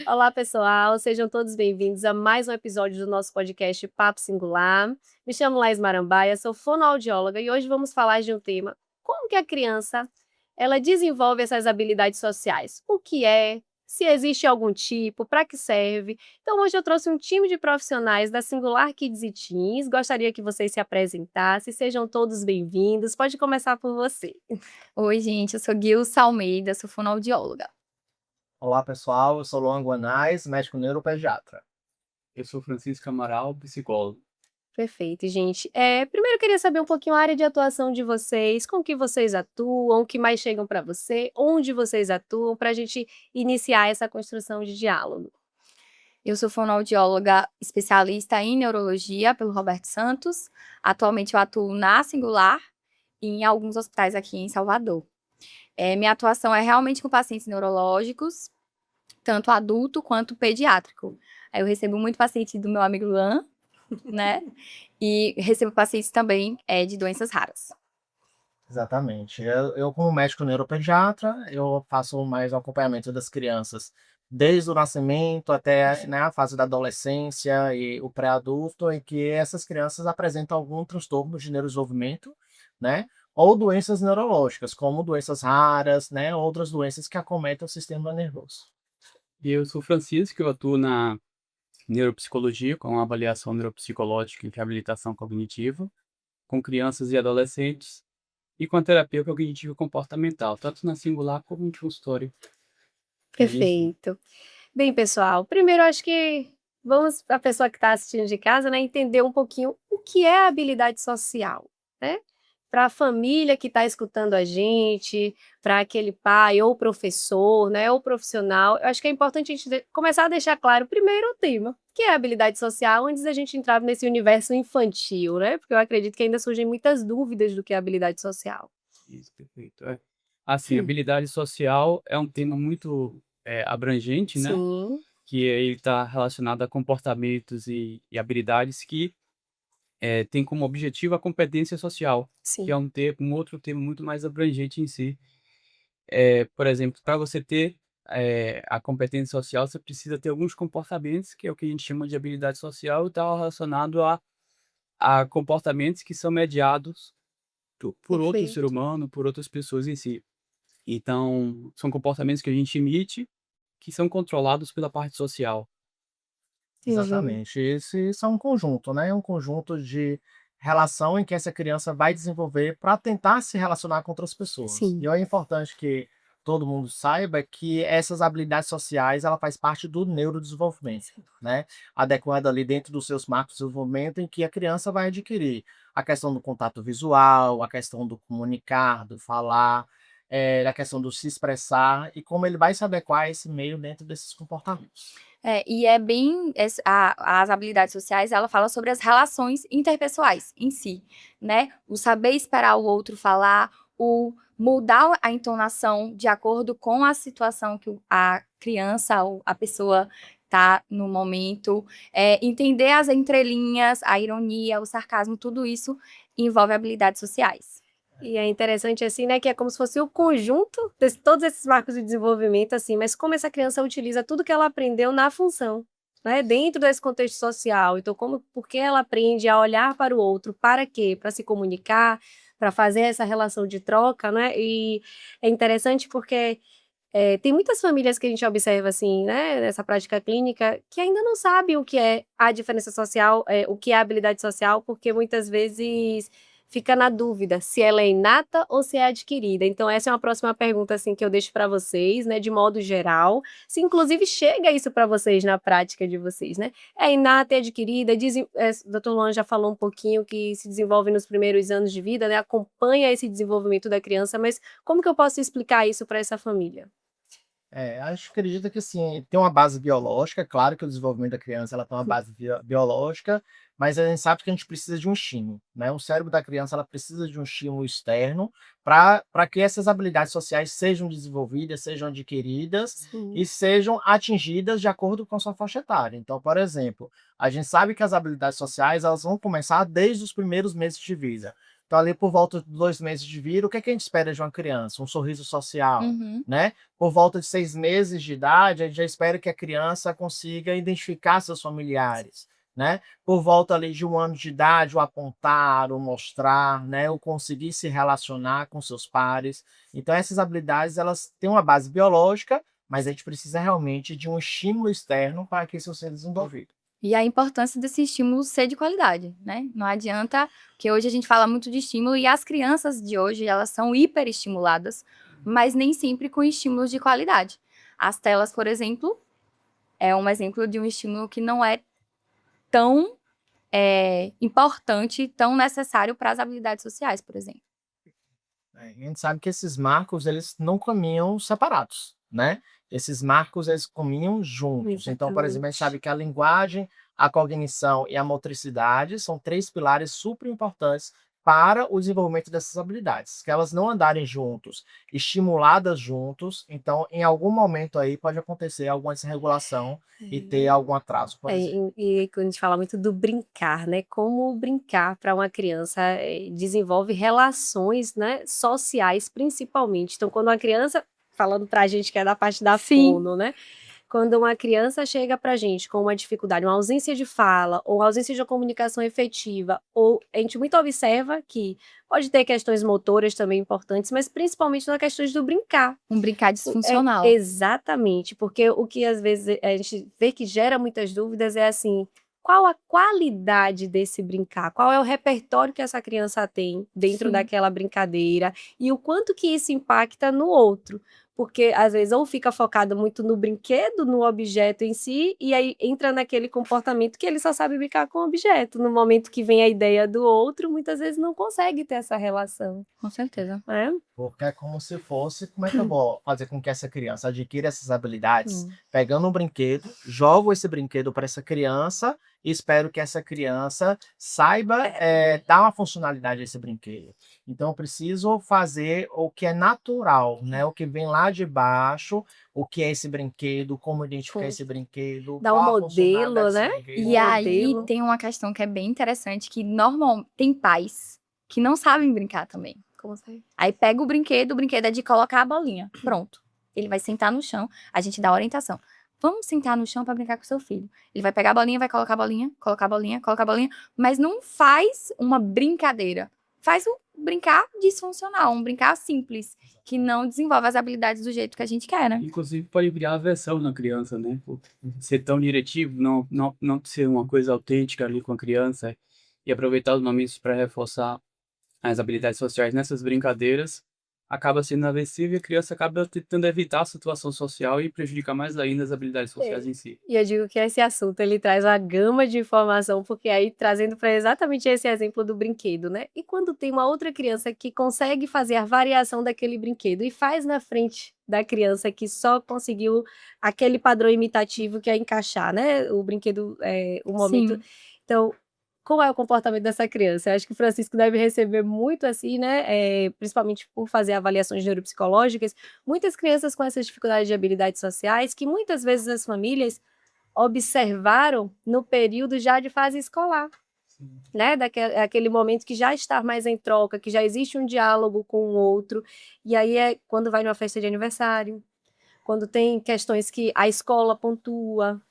Olá, pessoal, sejam todos bem-vindos a mais um episódio do nosso podcast Papo Singular. Me chamo Laís Marambaia, sou fonoaudióloga e hoje vamos falar de um tema: como que a criança ela desenvolve essas habilidades sociais? O que é? Se existe algum tipo? Para que serve? Então, hoje eu trouxe um time de profissionais da Singular Kids e Teens. Gostaria que vocês se apresentassem, sejam todos bem-vindos. Pode começar por você. Oi, gente, eu sou Gilsa Almeida, sou fonoaudióloga. Olá, pessoal. Eu sou Luan Guanais, médico neuropediatra. Eu sou Francisco Amaral, psicólogo. Perfeito, gente. Primeiro eu queria saber um pouquinho a área de atuação de vocês, com que vocês atuam, o que mais chegam para você, onde vocês atuam, para a gente iniciar essa construção de diálogo. Eu sou fonoaudióloga especialista em neurologia pelo Roberto Santos. Atualmente eu atuo na Singular e em alguns hospitais aqui em Salvador. Minha atuação é realmente com pacientes neurológicos, tanto adulto quanto pediátrico. Aí eu recebo muito paciente do meu amigo Luan, né? E recebo pacientes também de doenças raras. Exatamente. Como médico neuropediatra, eu faço mais o acompanhamento das crianças desde o nascimento até, né, a fase da adolescência e o pré-adulto, em que essas crianças apresentam algum transtorno de neurodesenvolvimento, né? Ou doenças neurológicas, como doenças raras, né? Outras doenças que acometem o sistema nervoso. E eu sou Francisco, eu atuo na neuropsicologia, com avaliação neuropsicológica e reabilitação cognitiva, com crianças e adolescentes, e com a terapia cognitivo comportamental, tanto na Singular como no consultório. É isso. Perfeito. Bem, pessoal, primeiro eu acho que vamos, a pessoa que está assistindo de casa, né, entender um pouquinho o que é a habilidade social, né? Para a família que está escutando a gente, para aquele pai ou professor, né, ou profissional, eu acho que é importante a gente começar a deixar claro primeiro o tema, que é a habilidade social, antes da gente entrar nesse universo infantil, né? Porque eu acredito que ainda surgem muitas dúvidas do que é habilidade social. Isso, perfeito. Assim, habilidade social é um tema muito abrangente, né? Sim, Que ele está relacionado a comportamentos e habilidades que tem como objetivo a competência social, que sim, é um outro termo muito mais abrangente em si. Por exemplo, para você ter a competência social, você precisa ter alguns comportamentos, que é o que a gente chama de habilidade social, e está relacionado a comportamentos que são mediados por outro ser perfeito. humano, por outras pessoas em si. Então, são comportamentos que a gente emite, que são controlados pela parte social. Uhum. Exatamente. Esse são um conjunto, né? Um conjunto de relação em que essa criança vai desenvolver para tentar se relacionar com outras pessoas. E Sim, é importante que todo mundo saiba que essas habilidades sociais, ela faz parte do neurodesenvolvimento, né? Adequado ali dentro dos seus marcos de desenvolvimento em que a criança vai adquirir a questão do contato visual, a questão do comunicar, do falar, a questão do se expressar e como ele vai se adequar a esse meio dentro desses comportamentos. E é bem as habilidades sociais, ela fala sobre as relações interpessoais em si, né? O saber esperar o outro falar, o mudar a entonação de acordo com a situação que a criança ou a pessoa tá no momento, entender as entrelinhas, a ironia, o sarcasmo, tudo isso envolve habilidades sociais. e é interessante, assim, né, que é como se fosse o conjunto de todos esses marcos de desenvolvimento, assim, mas como essa criança utiliza tudo que ela aprendeu na função, né, dentro desse contexto social. Então, por que ela aprende a olhar para o outro, para quê? Para se comunicar, para fazer essa relação de troca, né, e é interessante porque tem muitas famílias que a gente observa, assim, né, nessa prática clínica, que ainda não sabem o que é a diferença social, o que é a habilidade social, porque muitas vezes fica na dúvida se ela é inata ou se é adquirida. Então, essa é uma próxima pergunta, assim, que eu deixo para vocês, né, de modo geral, se inclusive chega isso para vocês na prática de vocês, né? É inata, é adquirida, o doutor Luan já falou um pouquinho que se desenvolve nos primeiros anos de vida, né, acompanha esse desenvolvimento da criança, mas como que eu posso explicar isso para essa família? Acredito que assim, tem uma base biológica, claro que o desenvolvimento da criança ela tem uma base biológica, mas a gente sabe que a gente precisa de um estímulo, né? O cérebro da criança ela precisa de um estímulo externo para que essas habilidades sociais sejam desenvolvidas, sejam adquiridas Sim, e sejam atingidas de acordo com a sua faixa etária. Então, por exemplo, a gente sabe que as habilidades sociais elas vão começar desde os primeiros meses de vida. Então, ali por volta de 2 meses de vida, o que é que a gente espera de uma criança? Um sorriso social, Uhum. né? Por volta de 6 meses de idade, a gente já espera que a criança consiga identificar seus familiares, né? Por volta ali de 1 ano de idade, o apontar, o mostrar, né? O conseguir se relacionar com seus pares. Então, essas habilidades, elas têm uma base biológica, mas a gente precisa realmente de um estímulo externo para que isso seja desenvolvido. E a importância desse estímulo ser de qualidade, né? Não adianta, porque hoje a gente fala muito de estímulo e as crianças de hoje, elas são hiperestimuladas, mas nem sempre com estímulos de qualidade. As telas, por exemplo, é um exemplo de um estímulo que não é tão importante, tão necessário para as habilidades sociais, por exemplo. A gente sabe que esses marcos, eles não caminham separados, né? Esses marcos, eles caminham juntos. Então, por exemplo, a gente sabe Exatamente. que a linguagem, a cognição e a motricidade são 3 pilares super importantes para o desenvolvimento dessas habilidades. Que elas não andarem juntos, estimuladas juntos, então em algum momento aí pode acontecer alguma desregulação e ter algum atraso, por exemplo. E quando a gente fala muito do brincar, né? Como brincar para uma criança desenvolve relações, né, sociais, principalmente. Então, quando uma criança, falando para a gente que é da parte da Sim. fono, né? Quando uma criança chega para a gente com uma dificuldade, uma ausência de fala, ou ausência de comunicação efetiva, ou a gente muito observa que pode ter questões motoras também importantes, mas principalmente nas questões do brincar. Um brincar disfuncional. Exatamente, porque o que às vezes a gente vê que gera muitas dúvidas é assim, qual a qualidade desse brincar? Qual é o repertório que essa criança tem dentro Sim. daquela brincadeira e o quanto que isso impacta no outro? Porque às vezes ou fica focado muito no brinquedo, no objeto em si, e aí entra naquele comportamento que ele só sabe brincar com o objeto. No momento que vem a ideia do outro, muitas vezes não consegue ter essa relação, Com certeza. né? Porque é como se fosse, como é que eu vou fazer com que essa criança adquira essas habilidades? Hum. Pegando um brinquedo, jogo esse brinquedo para essa criança e espero que essa criança saiba dar uma funcionalidade a esse brinquedo. Então, eu preciso fazer o que é natural, né? O que vem lá de baixo, o que é esse brinquedo, como identificar esse brinquedo, Dá um qual a modelo, funcionalidade né? desse brinquedo. E aí modelo. tem uma questão que é bem interessante, que normal tem pais que não sabem brincar também. Como você... Aí pega o brinquedo é de colocar a bolinha. Pronto. Ele vai sentar no chão, a gente dá a orientação. Vamos sentar no chão para brincar com seu filho. Ele vai pegar a bolinha, vai colocar a bolinha, colocar a bolinha, colocar a bolinha, mas não faz uma brincadeira. Faz um brincar disfuncional, um brincar simples, que não desenvolve as habilidades do jeito que a gente quer, né? Inclusive pode criar aversão na criança, né? Por ser tão diretivo, não ser uma coisa autêntica ali com a criança e aproveitar os momentos para reforçar as habilidades sociais nessas brincadeiras, acaba sendo aversivo e a criança acaba tentando evitar a situação social e prejudicar mais ainda as habilidades sociais em si. E eu digo que esse assunto ele traz uma gama de informação, porque aí trazendo para exatamente esse exemplo do brinquedo, né? E quando tem uma outra criança que consegue fazer a variação daquele brinquedo e faz na frente da criança que só conseguiu aquele padrão imitativo que é encaixar, né? O brinquedo, o momento. Sim. Então, qual é o comportamento dessa criança? Eu acho que o Francisco deve receber muito assim, né? Principalmente por fazer avaliações neuropsicológicas, muitas crianças com essas dificuldades de habilidades sociais, que muitas vezes as famílias observaram no período já de fase escolar, né? Aquele momento que já está mais em troca, que já existe um diálogo com o outro, e aí é quando vai numa festa de aniversário, quando tem questões que a escola pontua,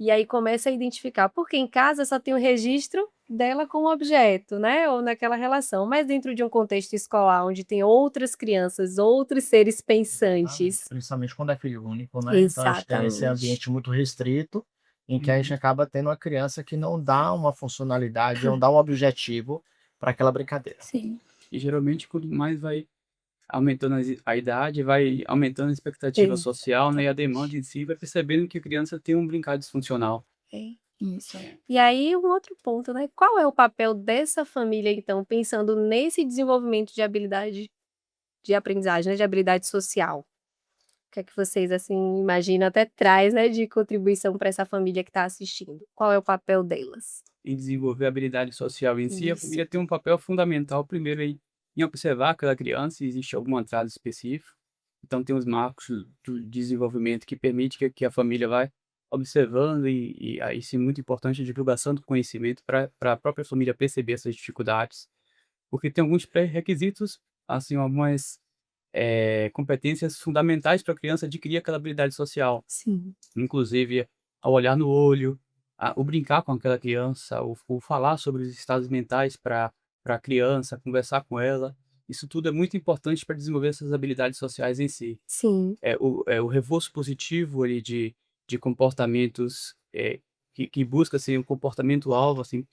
e aí começa a identificar, porque em casa só tem o registro dela como objeto, né? Ou naquela relação, mas dentro de um contexto escolar, onde tem outras crianças, outros seres pensantes. Principalmente quando é filho único, né? Então a gente tem esse Exatamente. ambiente muito restrito, em que a gente acaba tendo uma criança que não dá uma funcionalidade, não dá um objetivo para aquela brincadeira. Sim. E geralmente quanto mais vai aumentando a idade, vai aumentando a expectativa social, né? E a demanda em si, vai percebendo que a criança tem um brincar disfuncional. Isso. E aí, um outro ponto, né? Qual é o papel dessa família, então, pensando nesse desenvolvimento de habilidade de aprendizagem, né? De habilidade social? O que é que vocês, assim, imaginam até traz, né? De contribuição para essa família que está assistindo? Qual é o papel delas? Em desenvolver a habilidade social em si, a Isso. família tem um papel fundamental, primeiro, em observar aquela criança se existe algum atraso específico. Então, tem os marcos do desenvolvimento que permite que a família vai observando e aí sim, muito importante, a divulgação do conhecimento para a própria família perceber essas dificuldades. porque tem alguns pré-requisitos, assim, algumas competências fundamentais para a criança adquirir aquela habilidade social. Sim. Inclusive, ao olhar no olho, o brincar com aquela criança, o falar sobre os estados mentais para a criança, conversar com ela. Isso tudo é muito importante para desenvolver essas habilidades sociais em si. Sim. O reforço positivo ali de comportamentos que busca assim, um comportamento alvo, assim,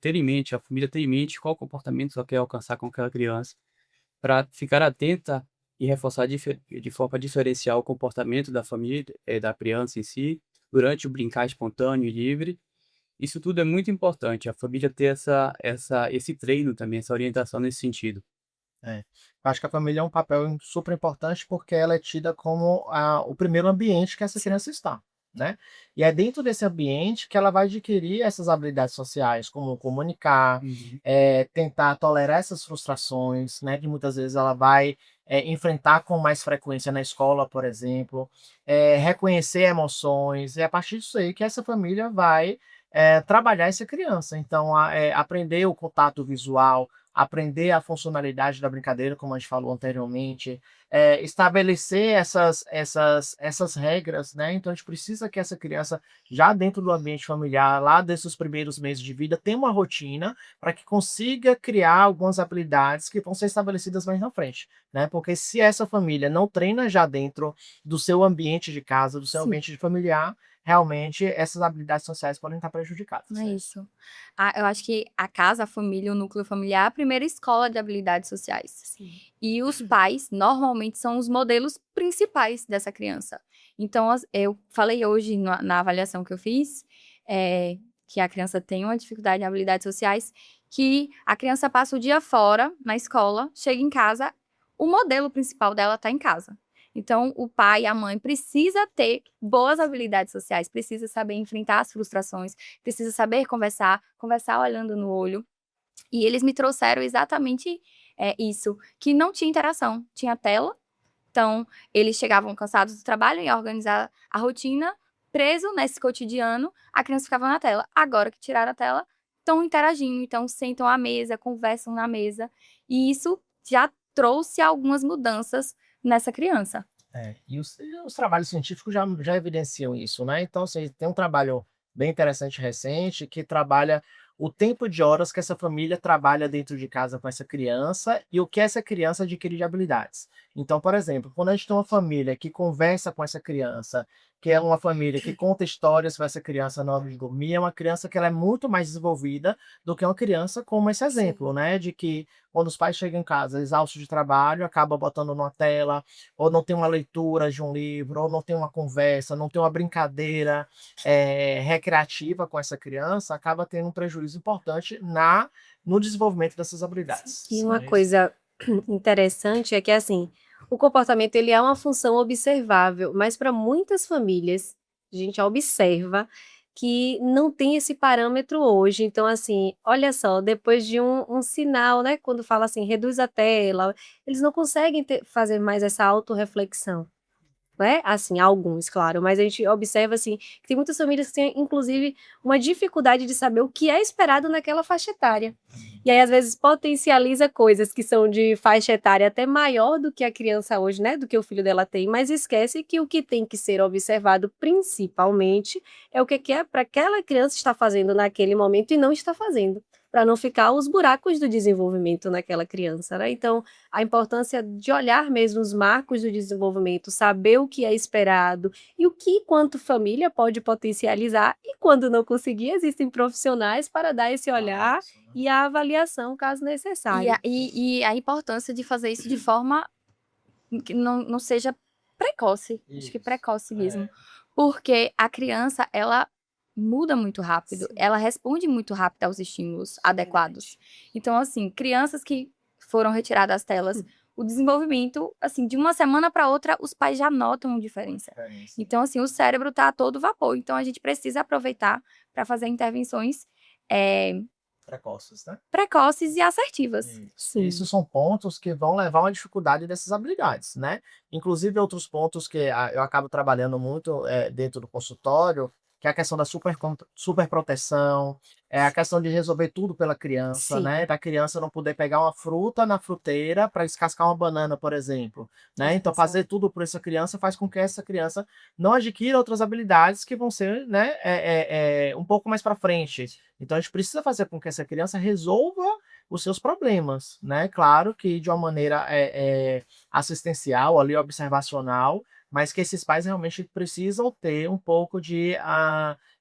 ter em mente, a família ter em mente qual comportamento ela quer alcançar com aquela criança, para ficar atenta e reforçar de forma diferencial o comportamento da família, da criança em si, durante o brincar espontâneo e livre. Isso tudo é muito importante, a família ter esse treino também, essa orientação nesse sentido. É. Eu acho que a família é um papel super importante porque ela é tida como o primeiro ambiente que essa criança está, né? E é dentro desse ambiente que ela vai adquirir essas habilidades sociais, como comunicar, Uhum. tentar tolerar essas frustrações, né? Que muitas vezes ela vai enfrentar com mais frequência na escola, por exemplo, reconhecer emoções, e é a partir disso aí que essa família vai trabalhar essa criança. Então, aprender o contato visual, aprender a funcionalidade da brincadeira, como a gente falou anteriormente, estabelecer essas regras, né? Então a gente precisa que essa criança, já dentro do ambiente familiar, lá desses primeiros meses de vida, tenha uma rotina para que consiga criar algumas habilidades que vão ser estabelecidas mais na frente, né? Porque se essa família não treina já dentro do seu ambiente de casa, do seu Sim. ambiente de familiar, realmente essas habilidades sociais podem estar prejudicadas. É isso. Eu acho que a casa, a família, o núcleo familiar é a primeira escola de habilidades sociais. Sim. E os pais, normalmente, são os modelos principais dessa criança. Então, eu falei hoje na avaliação que eu fiz, que a criança tem uma dificuldade em habilidades sociais, que a criança passa o dia fora, na escola, chega em casa, o modelo principal dela está em casa. Então, o pai e a mãe precisa ter boas habilidades sociais, precisa saber enfrentar as frustrações, precisa saber conversar olhando no olho. E eles me trouxeram exatamente isso, que não tinha interação, tinha tela. Então, eles chegavam cansados do trabalho, iam organizar a rotina, preso nesse cotidiano, a criança ficava na tela. Agora que tiraram a tela, estão interagindo, então sentam à mesa, conversam na mesa. E isso já trouxe algumas mudanças nessa criança. E os trabalhos científicos já evidenciam isso, né? Então, assim, tem um trabalho bem interessante recente que trabalha o tempo de horas que essa família trabalha dentro de casa com essa criança e o que essa criança adquire de habilidades. Então, por exemplo, quando a gente tem uma família que conversa com essa criança, que é uma família que conta histórias para essa criança na hora de dormir, é uma criança que ela é muito mais desenvolvida do que uma criança como esse exemplo, né? De que quando os pais chegam em casa exaustos de trabalho, acaba botando numa tela, ou não tem uma leitura de um livro, ou não tem uma conversa, não tem uma brincadeira recreativa com essa criança, acaba tendo um prejuízo importante no desenvolvimento dessas habilidades. E uma coisa interessante é que, assim, o comportamento ele é uma função observável, mas para muitas famílias, a gente observa que não tem esse parâmetro hoje. Então, assim, olha só, depois de um sinal, né, quando fala assim, reduz a tela, eles não conseguem fazer mais essa autorreflexão. Né? Assim, alguns, claro, mas a gente observa assim que tem muitas famílias que têm, inclusive, uma dificuldade de saber o que é esperado naquela faixa etária. E aí, às vezes, potencializa coisas que são de faixa etária até maior do que a criança hoje, né? Do que o filho dela tem, mas esquece que o que tem que ser observado principalmente é o que é para aquela criança estar fazendo naquele momento e não está fazendo, para não ficar os buracos do desenvolvimento naquela criança, né? Então, a importância de olhar mesmo os marcos do desenvolvimento, saber o que é esperado e o que, quanto família, pode potencializar, e quando não conseguir, existem profissionais para dar esse olhar e a avaliação, caso necessário. E a importância de fazer isso de forma que não seja precoce, acho que precoce mesmo, porque a criança, ela muda muito rápido, ela responde muito rápido aos estímulos adequados. Então, assim, crianças que foram retiradas das telas, o desenvolvimento, assim, de uma semana para outra, os pais já notam diferença. Então, assim, o cérebro está a todo vapor. Então, a gente precisa aproveitar para fazer intervenções precoces, né? precoces e assertivas. Sim. Isso são pontos que vão levar a uma dificuldade dessas habilidades, né? Inclusive, outros pontos que eu acabo trabalhando muito dentro do consultório que é a questão da superproteção, é a questão de resolver tudo pela criança, Sim. né? Da criança não poder pegar uma fruta na fruteira para descascar uma banana, por exemplo, né? Então, fazer tudo por essa criança faz com que essa criança não adquira outras habilidades que vão ser, né, um pouco mais para frente. Então, a gente precisa fazer com que essa criança resolva os seus problemas, né? Claro que de uma maneira assistencial, ali, observacional, mas que esses pais realmente precisam ter um pouco de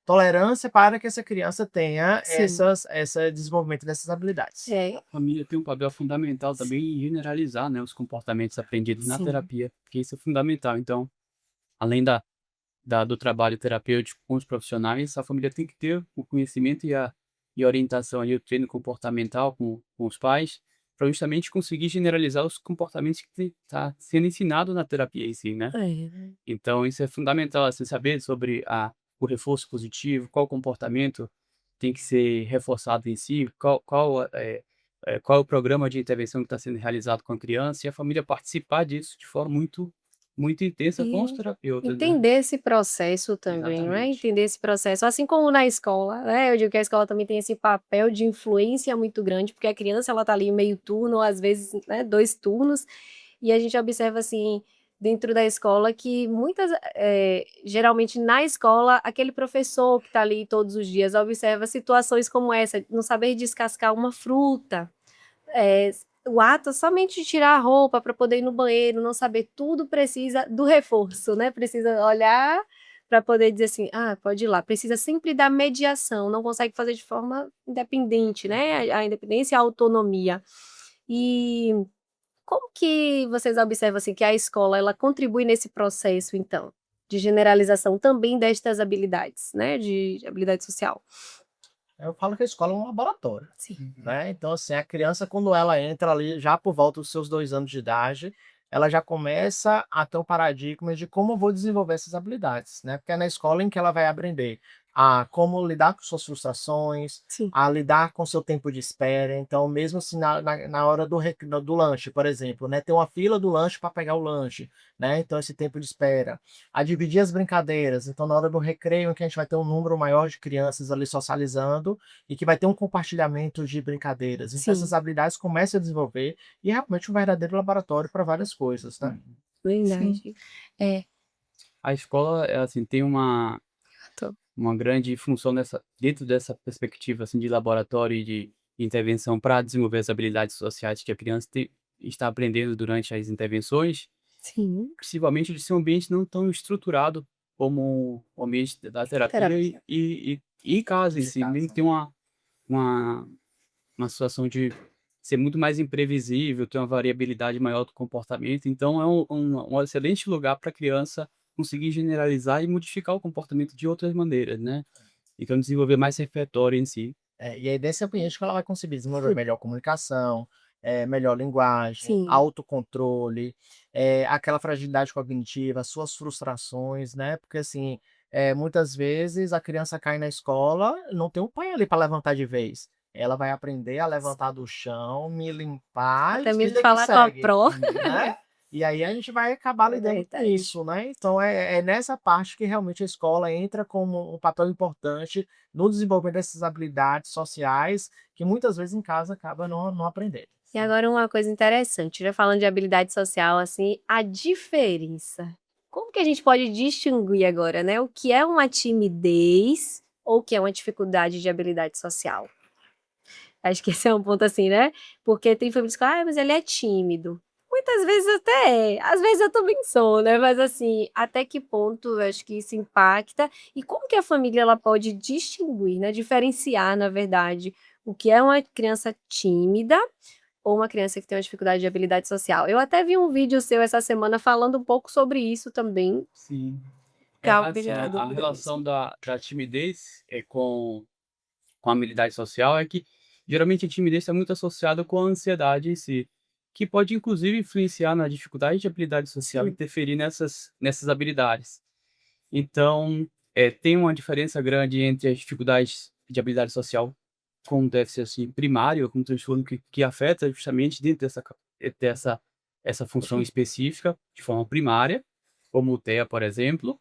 tolerância para que essa criança tenha Sim. esse desenvolvimento dessas habilidades. É, A família tem um papel fundamental também em generalizar, né, os comportamentos aprendidos na sim. terapia, porque isso é fundamental. Então, além do trabalho terapêutico com os profissionais, a família tem que ter o conhecimento e a orientação ali, o treino comportamental com os pais, para justamente conseguir generalizar os comportamentos que está sendo ensinado na terapia em si, né? É. Então, isso é fundamental, assim, saber sobre o reforço positivo, qual comportamento tem que ser reforçado em si, qual é o programa de intervenção que está sendo realizado com a criança, e a família participar disso de forma muito, muito intensa com os E terapeutas, né? entender esse processo também, não é? Exatamente. Entender esse processo, assim como na escola, né? Eu digo que a escola também tem esse papel de influência muito grande, porque a criança ela tá ali meio turno, ou às vezes, né, 2 turnos, e a gente observa assim, dentro da escola, que geralmente na escola, aquele professor que está ali todos os dias observa situações como essa, não saber descascar uma fruta, é, o ato somente de tirar a roupa para poder ir no banheiro, não saber tudo, precisa do reforço, né? Precisa olhar para poder dizer assim, pode ir lá. Precisa sempre da mediação, não consegue fazer de forma independente, né? A independência e a autonomia. E como que vocês observam assim que a escola ela contribui nesse processo, então, de generalização também destas habilidades, né? De habilidade social? Eu falo que a escola é um laboratório, Sim. né? Então, assim, a criança, quando ela entra ali, já por volta dos seus 2 anos de idade, ela já começa a ter um paradigma de como eu vou desenvolver essas habilidades, né? Porque é na escola em que ela vai aprender a como lidar com suas frustrações, Sim. a lidar com seu tempo de espera. Então, mesmo assim, na hora do lanche, por exemplo, né? Tem uma fila do lanche para pegar o lanche, né? Então, esse tempo de espera. A dividir as brincadeiras. Então, na hora do recreio, em que a gente vai ter um número maior de crianças ali socializando, e que vai ter um compartilhamento de brincadeiras. Então, Sim. essas habilidades começam a desenvolver e é realmente um verdadeiro laboratório para várias coisas, né? Verdade. É, A escola, assim, tem Tô. uma grande função dentro dessa perspectiva, assim, de laboratório e de intervenção para desenvolver as habilidades sociais que a criança está aprendendo durante as intervenções, Sim. principalmente de ser um ambiente não tão estruturado como o ambiente da terapia Terapia. e em casa em si. Ele tem uma, uma situação de ser muito mais imprevisível, ter uma variabilidade maior do comportamento. Então, é um excelente lugar para a criança conseguir generalizar e modificar o comportamento de outras maneiras, né? Então, desenvolver mais repertório em si. E aí, desse ambiente que ela vai conseguir desenvolver melhor comunicação, melhor linguagem, Sim. autocontrole, aquela fragilidade cognitiva, suas frustrações, né? Porque, assim, muitas vezes a criança cai na escola, não tem um pai ali para levantar de vez. Ela vai aprender a levantar do chão, me limpar Até e mesmo vida que falar com a segue, pró. né? E aí a gente vai acabar É lidando com verdade. isso, né? Então é nessa parte que realmente a escola entra como um papel importante no desenvolvimento dessas habilidades sociais que muitas vezes em casa acaba não aprendendo. E agora uma coisa interessante, já falando de habilidade social, assim, a diferença. Como que a gente pode distinguir agora, né, o que é uma timidez ou o que é uma dificuldade de habilidade social? Acho que esse é um ponto assim, né? Porque tem famílias que falam, mas ele é tímido. Muitas vezes até é, às vezes eu também sou, né? Mas assim, até que ponto eu acho que isso impacta e como que a família ela pode distinguir, né? Diferenciar, na verdade, o que é uma criança tímida ou uma criança que tem uma dificuldade de habilidade social. Eu até vi um vídeo seu essa semana falando um pouco sobre isso também, Sim. que é algo que Assim, gera a dúvida relação mesmo. da timidez com a habilidade social é que, geralmente, a timidez está muito associada com a ansiedade em si, que pode, inclusive, influenciar na dificuldade de habilidade social e Sim, interferir nessas habilidades. Então, tem uma diferença grande entre as dificuldades de habilidade social com déficit assim, primário, com transtorno que afeta justamente dentro dessa essa função específica, de forma primária, como o TEA, por exemplo,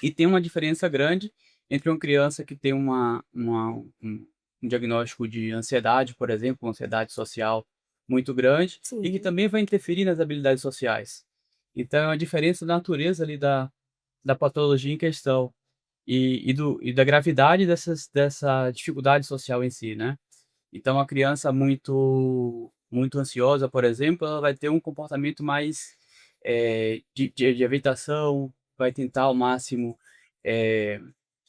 e tem uma diferença grande entre uma criança que tem um diagnóstico de ansiedade, por exemplo, uma ansiedade social muito grande, e que Sim. também vai interferir nas habilidades sociais. Então, é uma diferença da natureza ali da patologia em questão e da gravidade dessa dificuldade social em si, né? Então, a criança muito ansiosa, por exemplo, ela vai ter um comportamento mais de evitação, vai tentar ao máximo eh,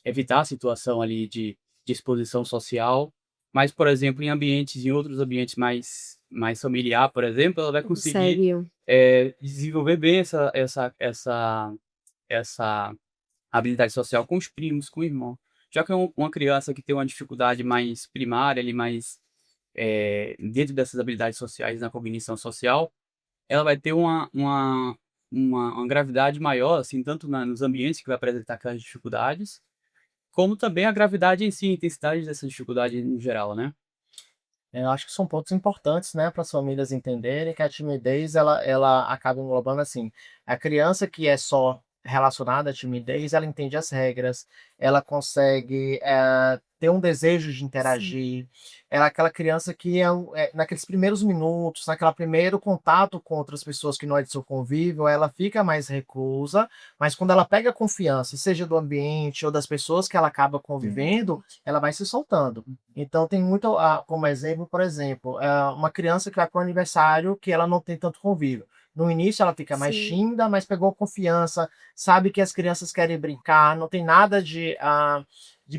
evitar a situação ali de exposição social. Mas, por exemplo, em outros ambientes mais familiar, por exemplo, ela vai conseguir Consegue. desenvolver bem essa habilidade social com os primos, com o irmão. Já que é uma criança que tem uma dificuldade mais primária, ali mais dentro dessas habilidades sociais, na cognição social, ela vai ter uma gravidade maior, assim, tanto nos ambientes que vai apresentar aquelas dificuldades, como também a gravidade em si, a intensidade dessa dificuldade em geral, né? Eu acho que são pontos importantes, né, para as famílias entenderem que a timidez ela acaba englobando assim, a criança que é só relacionada à timidez, ela entende as regras, ela consegue ter um desejo de Sim. interagir, ela é aquela criança que naqueles primeiros minutos, naquele primeiro contato com outras pessoas que não é de seu convívio, ela fica mais reclusa, mas quando ela pega confiança, seja do ambiente ou das pessoas que ela acaba convivendo, Exatamente. ela vai se soltando. Então tem muito, como exemplo, por exemplo, uma criança que vai para o aniversário que ela não tem tanto convívio. No início ela fica mais Sim. tímida, mas pegou confiança, sabe que as crianças querem brincar, não tem nada de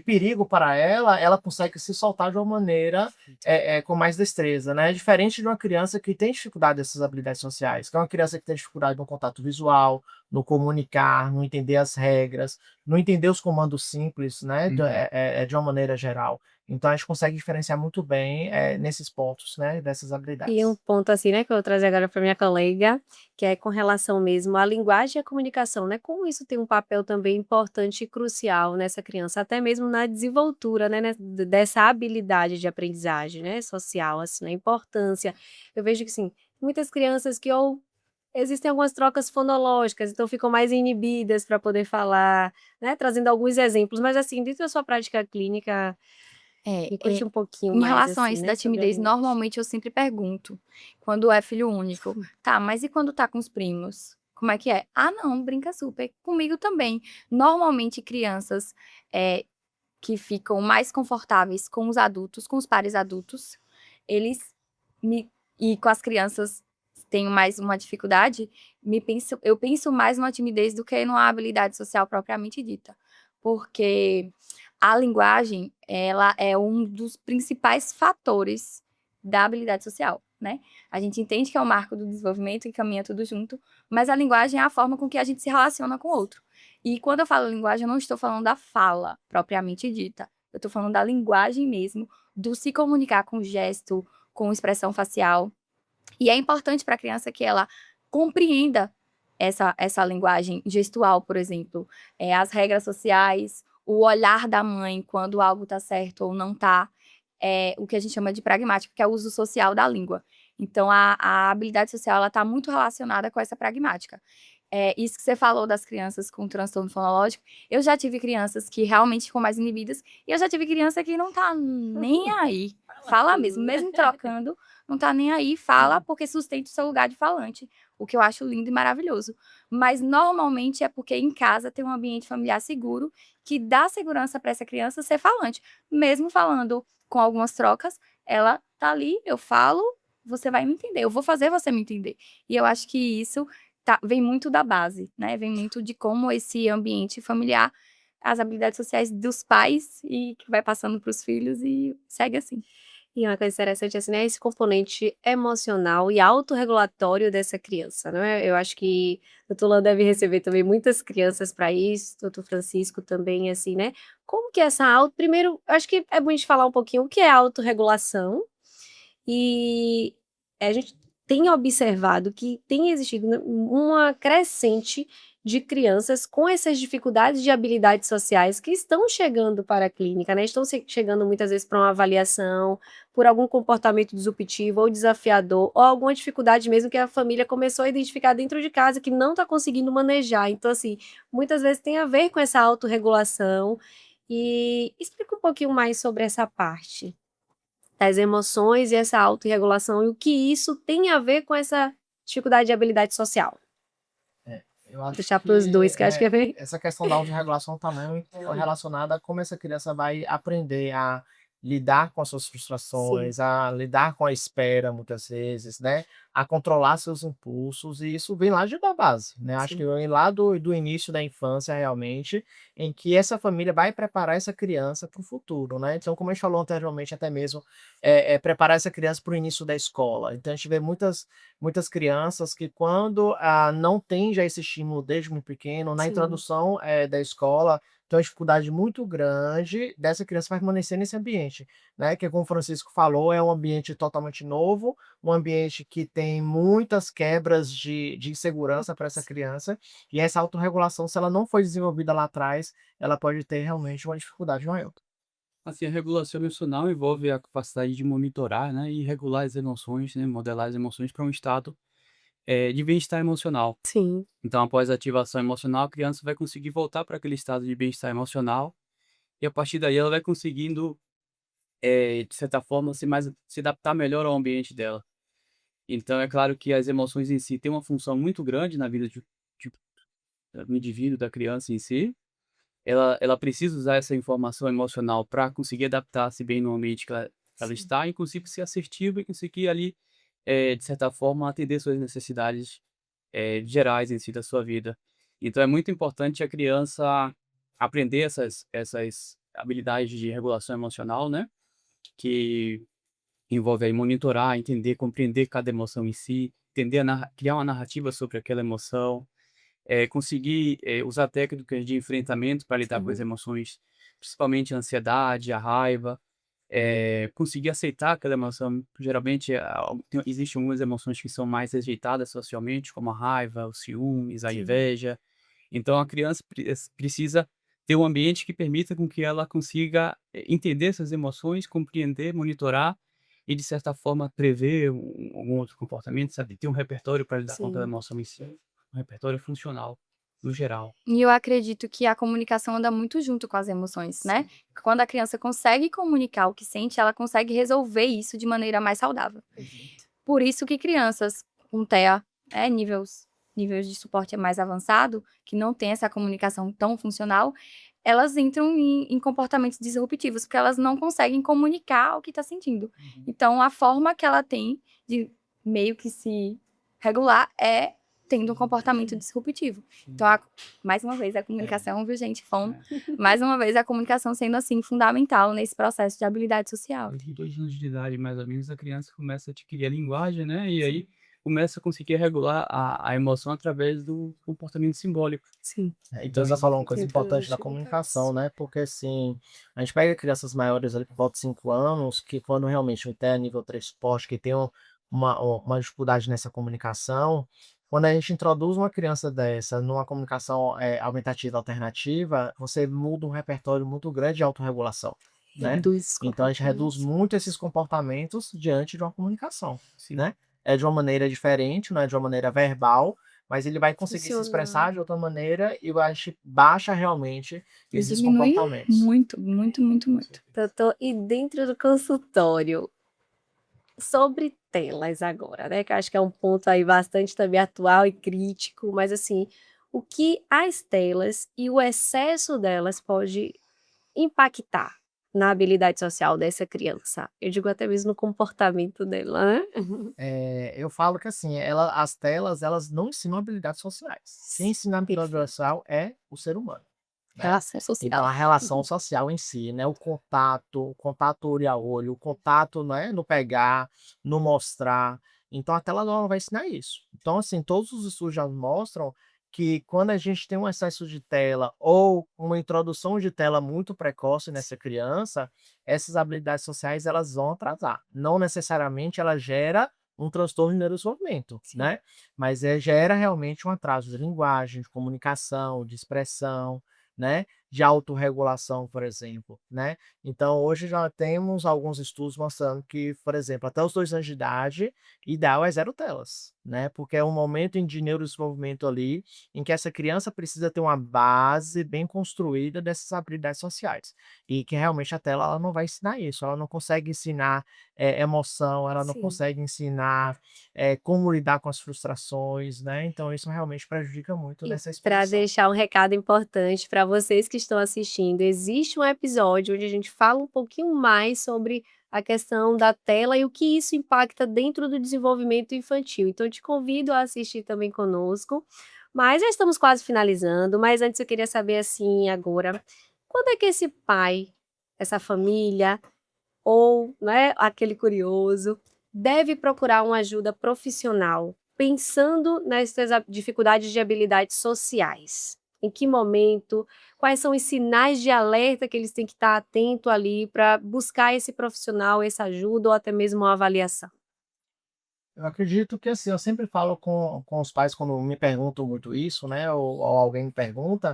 perigo para ela consegue se soltar de uma maneira com mais destreza, né? Diferente de uma criança que tem dificuldade dessas habilidades sociais, que é uma criança que tem dificuldade no contato visual, no comunicar, no entender as regras, no entender os comandos simples, né? De uma maneira geral. Então a gente consegue diferenciar muito bem nesses pontos, né, dessas E um habilidades. ponto assim, né, que eu vou trazer agora para minha colega, que é com relação mesmo à linguagem e à comunicação, né, como isso tem um papel também importante e crucial nessa criança, até mesmo na desenvoltura, né, dessa habilidade de aprendizagem, né, social, assim, a importância. Eu vejo que, sim, muitas crianças que ou existem algumas trocas fonológicas, então ficam mais inibidas para poder falar, né, trazendo alguns exemplos, mas assim, dentro da sua prática clínica, É, me conte um pouquinho em mais, relação a assim, isso né, da sobre a timidez, linguagem. normalmente eu sempre pergunto, quando é filho único, tá, mas e quando tá com os primos? Como é que é? Ah, não, brinca super. Comigo também. Normalmente, crianças que ficam mais confortáveis com os adultos, com os pares adultos, eles e com as crianças tenho mais uma dificuldade, eu penso mais numa timidez do que numa habilidade social propriamente dita. Porque a linguagem, ela é um dos principais fatores da habilidade social, né? A gente entende que é o marco do desenvolvimento e caminha tudo junto, mas a linguagem é a forma com que a gente se relaciona com o outro. E quando eu falo linguagem, eu não estou falando da fala propriamente dita. Eu estou falando da linguagem mesmo, do se comunicar com gesto, com expressão facial. E é importante para a criança que ela compreenda essa linguagem gestual, por exemplo, as regras sociais, o olhar da mãe quando algo está certo ou não está, o que a gente chama de pragmática, que é o uso social da língua. Então, a habilidade social está muito relacionada com essa pragmática. Isso que você falou das crianças com transtorno fonológico, eu já tive crianças que realmente ficam mais inibidas, e eu já tive criança que não tá nem aí, fala mesmo trocando, não tá nem aí, fala porque sustenta o seu lugar de falante, o que eu acho lindo e maravilhoso. Mas normalmente é porque em casa tem um ambiente familiar seguro que dá segurança para essa criança ser falante. Mesmo falando com algumas trocas, ela tá ali, eu falo, você vai me entender, eu vou fazer você me entender. E eu acho que isso vem muito da base, né? Vem muito de como esse ambiente familiar, as habilidades sociais dos pais e que vai passando para os filhos e segue assim. E uma coisa interessante, assim, né, esse componente emocional e autorregulatório dessa criança, né. Eu acho que o doutor Lan deve receber também muitas crianças para isso, doutor Francisco também, assim, né. Como que essa primeiro, eu acho que é bom a gente falar um pouquinho o que é autorregulação, e a gente tem observado que tem existido, né, uma crescente de crianças com essas dificuldades de habilidades sociais que estão chegando para a clínica, né, estão chegando muitas vezes para uma avaliação, por algum comportamento disruptivo ou desafiador, ou alguma dificuldade mesmo que a família começou a identificar dentro de casa que não está conseguindo manejar. Então, assim, muitas vezes tem a ver com essa autorregulação E explica um pouquinho mais sobre essa parte das emoções e essa autorregulação e o que isso tem a ver com essa dificuldade de habilidade social. Eu Vou acho deixar para os dois, que eu acho que é bem... essa questão da autorregulação também é relacionada a como essa criança vai aprender a lidar com as suas Sim, frustrações, a lidar com a espera muitas vezes, né? A controlar seus impulsos, e isso vem lá da base, né? Acho que sim, vem lá do início da infância realmente, em que essa família vai preparar essa criança para o futuro, né? Então, como a gente falou anteriormente, até mesmo preparar essa criança para o início da escola. Então, a gente vê muitas crianças que quando não tem já esse estímulo desde muito pequeno, na sim, introdução da escola, tem uma dificuldade muito grande dessa criança permanecer nesse ambiente, né? Que como o Francisco falou, é um ambiente totalmente novo, um ambiente que tem muitas quebras de insegurança para essa criança, e essa autorregulação, se ela não foi desenvolvida lá atrás, ela pode ter realmente uma dificuldade maior. Assim, a regulação emocional envolve a capacidade de monitorar, né, e regular as emoções, né, modelar as emoções para um estado de bem-estar emocional. sim, Então, após a ativação emocional, a criança vai conseguir voltar para aquele estado de bem-estar emocional e a partir daí ela vai conseguindo, de certa forma, se adaptar melhor ao ambiente dela. Então, é claro que as emoções em si têm uma função muito grande na vida de- do indivíduo, da criança em si. Ela precisa usar essa informação emocional para conseguir adaptar-se bem no ambiente que ela sim, está e conseguir ser assertiva e conseguir ali, de certa forma, atender suas necessidades, gerais em si da sua vida. Então é muito importante a criança aprender essas habilidades de regulação emocional, né, que envolve aí monitorar, entender, compreender cada emoção em si, entender criar uma narrativa sobre aquela emoção, conseguir, usar técnicas de enfrentamento para lidar com as sim, emoções, principalmente a ansiedade, a raiva, conseguir aceitar aquela emoção. Geralmente, existem algumas emoções que são mais rejeitadas socialmente, como a raiva, os ciúmes, a sim. inveja. Então, a criança precisa ter um ambiente que permita com que ela consiga entender essas emoções, compreender, monitorar e, de certa forma, prever algum outro comportamento, sabe? Ter um repertório para lidar com aquela Sim. emoção em si, um repertório funcional, no geral. E eu acredito que a comunicação anda muito junto com as emoções, né? Quando a criança consegue comunicar o que sente, ela consegue resolver isso de maneira mais saudável. Exato. Por isso que crianças com TEA, níveis de suporte mais avançado, que não tem essa comunicação tão funcional, elas entram em comportamentos disruptivos, porque elas não conseguem comunicar o que está sentindo. Então, a forma que ela tem de meio que se regular é tendo um comportamento disruptivo. Então, mais uma vez, a comunicação, viu, gente? Mais uma vez, a comunicação sendo, assim, fundamental nesse processo de habilidade social. Com 2 anos de idade, mais ou menos, a criança começa a adquirir a linguagem, né, e aí começa a conseguir regular a emoção através do comportamento simbólico. Sim. Então, Então você isso falou uma coisa Tem todas as importante da comunicação, né? Porque assim, a gente pega crianças maiores ali por volta de 5 anos, que quando realmente até nível 3 suporte, que tem uma dificuldade nessa comunicação, quando a gente introduz uma criança dessa numa comunicação aumentativa alternativa, você muda um repertório muito grande de autorregulação, né? Reduz os Então a gente reduz comportamentos. muito esses comportamentos diante de uma comunicação, sim. né? É de uma maneira diferente, não é de uma maneira verbal, mas ele vai conseguir se Funciona. expressar de outra maneira e a gente baixa realmente E esses diminui comportamentos. muito, muito, muito, muito. Doutor, e dentro do consultório, sobre telas agora, né? Que eu acho que é um ponto aí bastante também atual e crítico, mas assim, o que as telas e o excesso delas pode impactar na habilidade social dessa criança? Eu digo até mesmo no comportamento dela, né? Eu falo que assim, as telas, elas não ensinam habilidades sociais. Quem ensina habilidade Perfeito. social é o ser humano, né? Relação Então social. a relação social em si, né? O contato olho a olho, o contato, né? No pegar, no mostrar. Então a tela não vai ensinar isso. Então assim, todos os estudos já mostram que quando a gente tem um excesso de tela ou uma introdução de tela muito precoce nessa criança, essas habilidades sociais elas vão atrasar. Não necessariamente ela gera um transtorno de neurodesenvolvimento, Sim. né? Mas gera realmente um atraso de linguagem, de comunicação, de expressão, né? de autorregulação, por exemplo, né. Então hoje já temos alguns estudos mostrando que, por exemplo, até os 2 anos de idade, ideal é 0 telas, né, porque é um momento de neurodesenvolvimento ali, em que essa criança precisa ter uma base bem construída dessas habilidades sociais, e que realmente a tela ela não vai ensinar isso, ela não consegue ensinar, emoção, ela não Sim. consegue ensinar, como lidar com as frustrações, né, então isso realmente prejudica muito E nessa para exposição. deixar um recado importante para vocês que estão assistindo, existe um episódio onde a gente fala um pouquinho mais sobre a questão da tela e o que isso impacta dentro do desenvolvimento infantil. Então, eu te convido a assistir também conosco. Mas já estamos quase finalizando. Mas antes eu queria saber assim agora, quando é que esse pai, essa família ou, né, aquele curioso, deve procurar uma ajuda profissional, pensando nessas dificuldades de habilidades sociais. Em que momento? Quais são os sinais de alerta que eles têm que estar atento ali para buscar esse profissional, essa ajuda ou até mesmo uma avaliação? Eu acredito que, assim, eu sempre falo com os pais quando me perguntam muito isso, né, ou alguém me pergunta,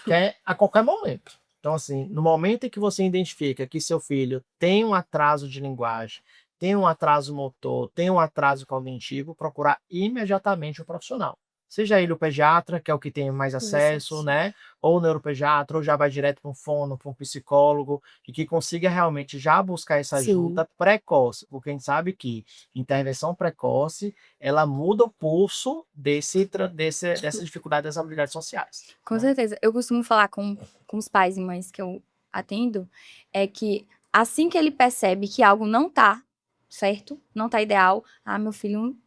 que é a qualquer momento. Então, assim, no momento em que você identifica que seu filho tem um atraso de linguagem, tem um atraso motor, tem um atraso cognitivo, procurar imediatamente o profissional. Seja ele o pediatra, que é o que tem mais Mais acesso, acesso. né, ou o neuropediatra, ou já vai direto para um fono, para um psicólogo, e que consiga realmente já buscar essa Sim, ajuda precoce, porque a gente sabe que intervenção precoce, ela muda o curso dessa dificuldade das habilidades sociais, Com né. certeza. Eu costumo falar com os pais e mães que eu atendo, é que assim que ele percebe que algo não tá certo, não tá ideal, "Ah, meu filho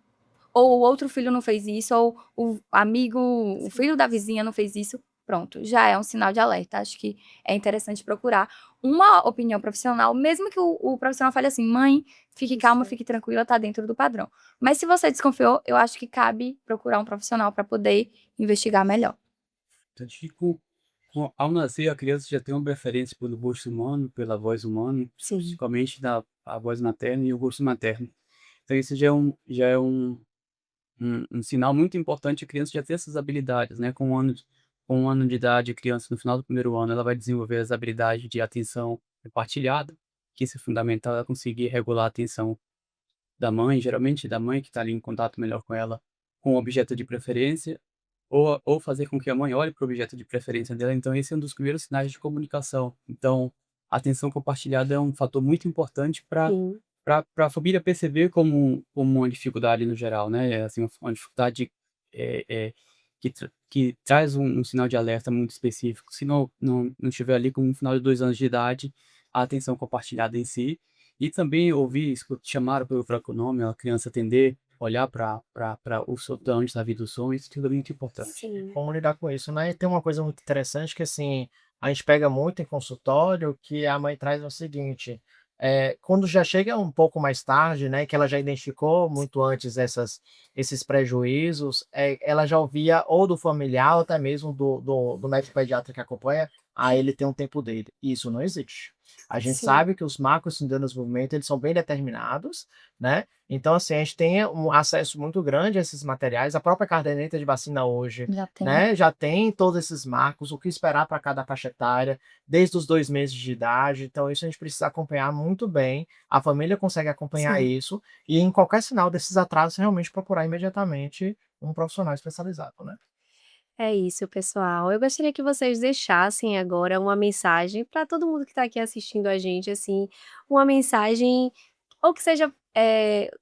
ou o outro filho não fez isso, ou o amigo, o sim. filho da vizinha não fez isso", pronto, já é um sinal de alerta. Acho que é interessante procurar uma opinião profissional, mesmo que o profissional fale assim: "Mãe, fique calma, Isso. fique tranquila, tá dentro do padrão". Mas se você desconfiou, eu acho que cabe procurar um profissional para poder investigar melhor. Então, acho que ao nascer, a criança já tem uma preferência pelo gosto humano, pela voz humana, Sim. principalmente da a voz materna e o gosto materno. Então isso já é um sinal muito importante, a criança já ter essas habilidades, né, com 1 ano de idade, a criança no final do primeiro ano, ela vai desenvolver as habilidades de atenção compartilhada, que isso é fundamental, ela conseguir regular a atenção da mãe, geralmente da mãe que está ali em contato melhor com ela, com o objeto de preferência, ou fazer com que a mãe olhe para o objeto de preferência dela, então esse é um dos primeiros sinais de comunicação. Então, a atenção compartilhada é um fator muito importante para Sim. a família perceber como uma dificuldade no geral, né, assim, uma dificuldade, que traz um sinal de alerta muito específico. Se não estiver ali com um final de 2 anos de idade, a atenção compartilhada em si, e também ouvir, chamar pelo próprio nome, a criança atender, olhar para o som, da onde está vindo o som, isso tudo é muito importante. Sim. Como lidar com isso, né. E tem uma coisa muito interessante que, assim, a gente pega muito em consultório, que a mãe traz o seguinte, quando já chega um pouco mais tarde, né, que ela já identificou muito antes esses prejuízos, ela já ouvia ou do familiar ou até mesmo do médico pediatra que acompanha: "Ah, ele tem um tempo dele". Isso não existe. A gente Sim. sabe que os marcos de desenvolvimento, eles são bem determinados, né, então, assim, a gente tem um acesso muito grande a esses materiais, a própria caderneta de vacina hoje, Já tem. né, já tem todos esses marcos, o que esperar para cada faixa etária, desde os 2 meses de idade, então isso a gente precisa acompanhar muito bem, a família consegue acompanhar Sim. isso, e em qualquer sinal desses atrasos, realmente procurar imediatamente um profissional especializado, né. É isso, pessoal. Eu gostaria que vocês deixassem agora uma mensagem para todo mundo que está aqui assistindo a gente, assim, uma mensagem, ou que seja,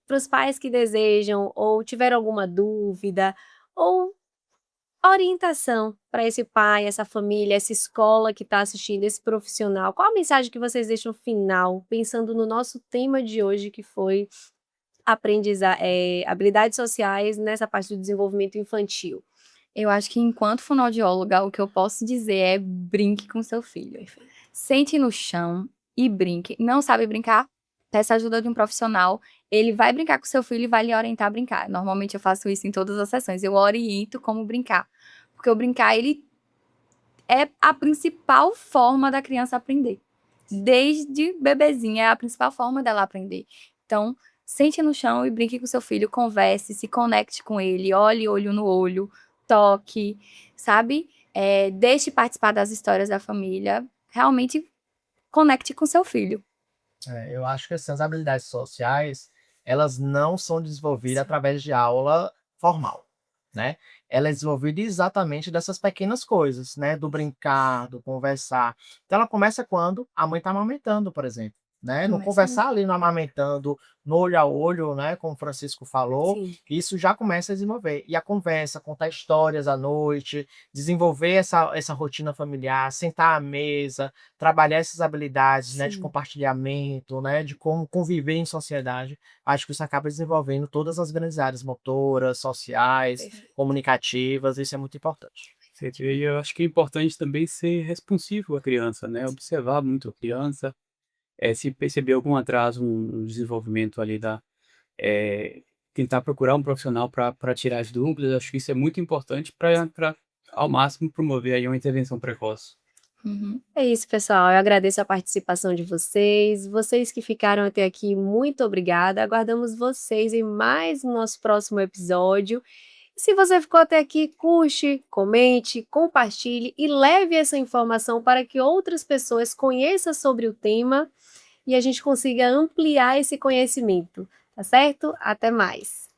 para os pais que desejam, ou tiveram alguma dúvida, ou orientação para esse pai, essa família, essa escola que está assistindo, esse profissional. Qual a mensagem que vocês deixam final, pensando no nosso tema de hoje, que foi habilidades sociais nessa parte do desenvolvimento infantil? Eu acho que enquanto fonoaudióloga, o que eu posso dizer é: brinque com seu filho. Sente no chão e brinque. Não sabe brincar? Peça ajuda de um profissional. Ele vai brincar com seu filho e vai lhe orientar a brincar. Normalmente eu faço isso em todas as sessões. Eu oriento como brincar. Porque o brincar, ele é a principal forma da criança aprender. Desde bebezinha, é a principal forma dela aprender. Então, sente no chão e brinque com seu filho, converse, se conecte com ele, olhe olho no olho, toque, sabe? deixe participar das histórias da família, realmente conecte com seu filho. Eu acho que assim, as habilidades sociais, elas não são desenvolvidas através de aula formal, né? Ela é desenvolvida exatamente dessas pequenas coisas, né? Do brincar, do conversar. Então ela começa quando a mãe está amamentando, por exemplo, né? No Começa aí. conversar ali, no amamentando, no olho a olho, né? Como o Francisco falou, Sim. isso já começa a desenvolver. E a conversa, contar histórias à noite, desenvolver essa rotina familiar, sentar à mesa, trabalhar essas habilidades, né, de Sim. compartilhamento, né, de como conviver em sociedade. Acho que isso acaba desenvolvendo todas as grandes áreas motoras, sociais, Perfeito. comunicativas, isso é muito importante. Certo. E eu acho que é importante também ser responsivo com a criança, né? Observar muito a criança, se perceber algum atraso no desenvolvimento ali tentar procurar um profissional para tirar as dúvidas. Acho que isso é muito importante para ao máximo promover aí uma intervenção precoce. Uhum. É isso, pessoal. Eu agradeço a participação de vocês. Vocês que ficaram até aqui, muito obrigada. Aguardamos vocês em mais um nosso próximo episódio. Se você ficou até aqui, curte, comente, compartilhe e leve essa informação para que outras pessoas conheçam sobre o tema e a gente consiga ampliar esse conhecimento, tá certo? Até mais!